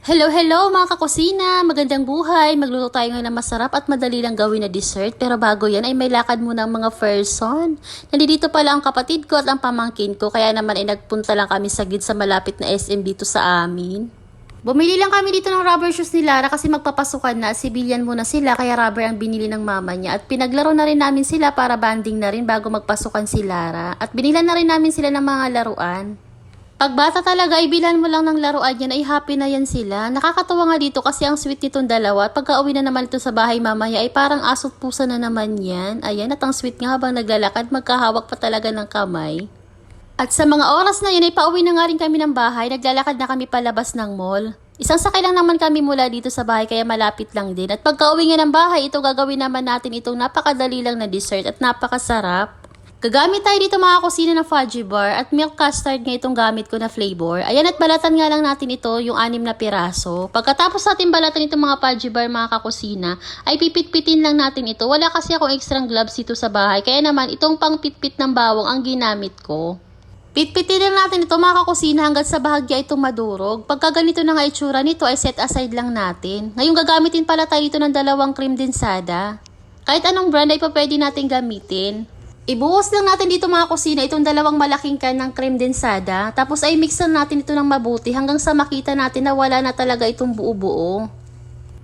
Hello, hello mga kakusina! Magandang buhay! Magluto tayo ngayon ng masarap at madali lang gawin na dessert. Pero bago yan ay may lakad muna ang mga person. Nandito pala ang kapatid ko at ang pamangkin ko. Kaya naman ay nagpunta lang kami saglit sa malapit na SM dito sa amin. Bumili lang kami dito ng rubber shoes ni Lara kasi magpapasukan na. Civilian muna sila kaya rubber ang binili ng mama niya. At pinaglaro na rin namin sila para banding na rin bago magpasukan si Lara. At binilan na rin namin sila ng mga laruan. Pag bata talaga, ibilhan mo lang ng laruan yan, ay happy na yan sila. Nakakatawa nga dito kasi ang sweet nitong dalawa. At pagka uwi na naman ito sa bahay mamaya, ay parang aso't pusa na naman yan. Ayan, at ang sweet nga habang naglalakad, magkahawak pa talaga ng kamay. At sa mga oras na yun, ay pauwi na nga rin kami ng bahay. Naglalakad na kami palabas ng mall. Isang sakay lang naman kami mula dito sa bahay kaya malapit lang din. At pagka uwi nga ng bahay, ito gagawin naman natin itong napakadali lang na dessert at napakasarap. Gagamit tayo dito mga kusina ng fudgy bar at milk custard nga itong gamit ko na flavor. Ayan, at balatan nga lang natin ito yung 6 na piraso. Pagkatapos natin balatan itong mga fudgy bar mga kakusina, ay pipit-pitin lang natin ito. Wala kasi akong extra gloves dito sa bahay. Kaya naman itong pangpitpit ng bawang ang ginamit ko. Pitpitin lang natin ito mga kakusina hanggang sa bahagya itong madurog. Pagka ganito na nga itsura nito ay set aside lang natin. Ngayon gagamitin pala tayo dito ng 2 cream densada. Kahit anong brand ay pa pwede natin gamitin. Ibuhos lang natin dito mga kusina itong 2 malaking can ng cream densada. Tapos ay mixan natin ito ng mabuti hanggang sa makita natin na wala na talaga itong buo-buo.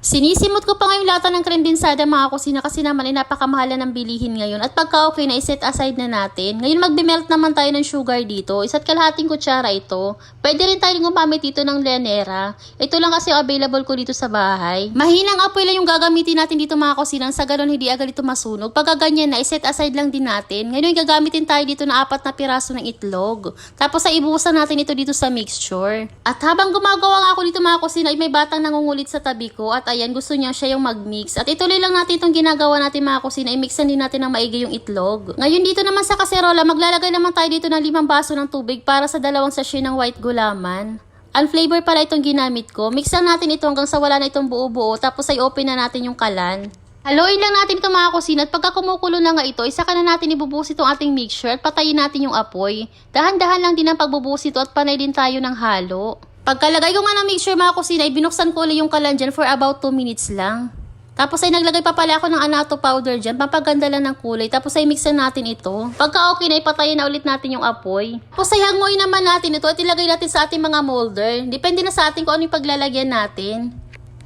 Sinisimot ko pa ngayong lata ng cream densada mga kusina kasi naman ay napakamahala ng bilihin ngayon. At pagka okay na, iset aside na natin. Ngayon magbe-melt naman tayo ng sugar dito. 1.5 kutsara ito. Pwede rin tayo gumamit dito ng Llanera. Ito lang kasi available ko dito sa bahay. Mahinang apoy lang yung gagamitin natin dito mga kusina. Sa ganun hindi agad ito masunog. Pagka ganyan na, iset aside lang din natin. Ngayon gagamitin tayo dito na 4 na piraso ng itlog. Tapos ay ibuhusan natin ito dito sa mixture. At habang gumagawa nga ako dito mga kusina, ay may batang nangungulit sa tabi ko. At ayan, gusto niya siya yung mag-mix. At ituloy lang natin itong ginagawa natin mga kusina. I-mixan din natin ng maigi yung itlog. Ngayon dito naman sa kaserola, maglalagay naman tayo dito ng 5 baso ng tubig para sa 2 sachet ng white gulaman. Unflavor pala itong ginamit ko. Mixan natin ito hanggang sa wala na itong buo-buo. Tapos ay open na natin yung kalan. Haluin lang natin ito mga kusina at pagka kumukulo na nga ito, isa ka na natin ibubuhos itong ating mixture at patayin natin yung apoy. Dahan-dahan lang din ang pagbubuhos ito at panay din tayo ng halo. Pagkalagay ko nga ng mixture mga kusina, binuksan ko ulit yung kalan dyan for about 2 minutes lang. Tapos ay naglagay pa pala ako ng annatto powder dyan, pampaganda lang ng kulay. Tapos ay mixan natin ito. Pagka okay na, ipatayin na ulit natin yung apoy. Tapos ay hanguin naman natin ito at ilagay natin sa ating mga molder. Depende na sa atin kung ano yung paglalagyan natin.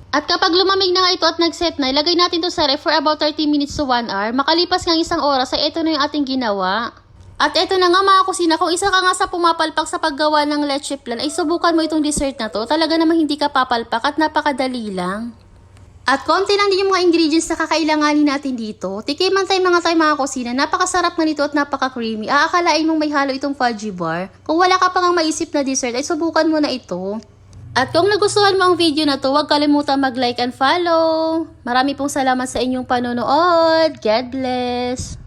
At kapag lumamig na nga ito at nag-set na, ilagay natin ito sa ref for about 30 minutes to 1 hour. Makalipas nga 1 oras ay ito na yung ating ginawa. At eto na nga mga kusina, kung isa ka nga sa pumapalpak sa paggawa ng leche flan, ay subukan mo itong dessert na to. Talaga namang hindi ka papalpak at napakadali lang. At konti lang din yung mga ingredients na kakailanganin natin dito. Tikiman tayo mga kusina, napakasarap na nito at napaka-creamy. Aakalain mong may halo itong fudgy bar. Kung wala ka pa ngang maisip na dessert, ay subukan mo na ito. At kung nagustuhan mo ang video na to, huwag kalimutan mag-like and follow. Marami pong salamat sa inyong panonood. God bless!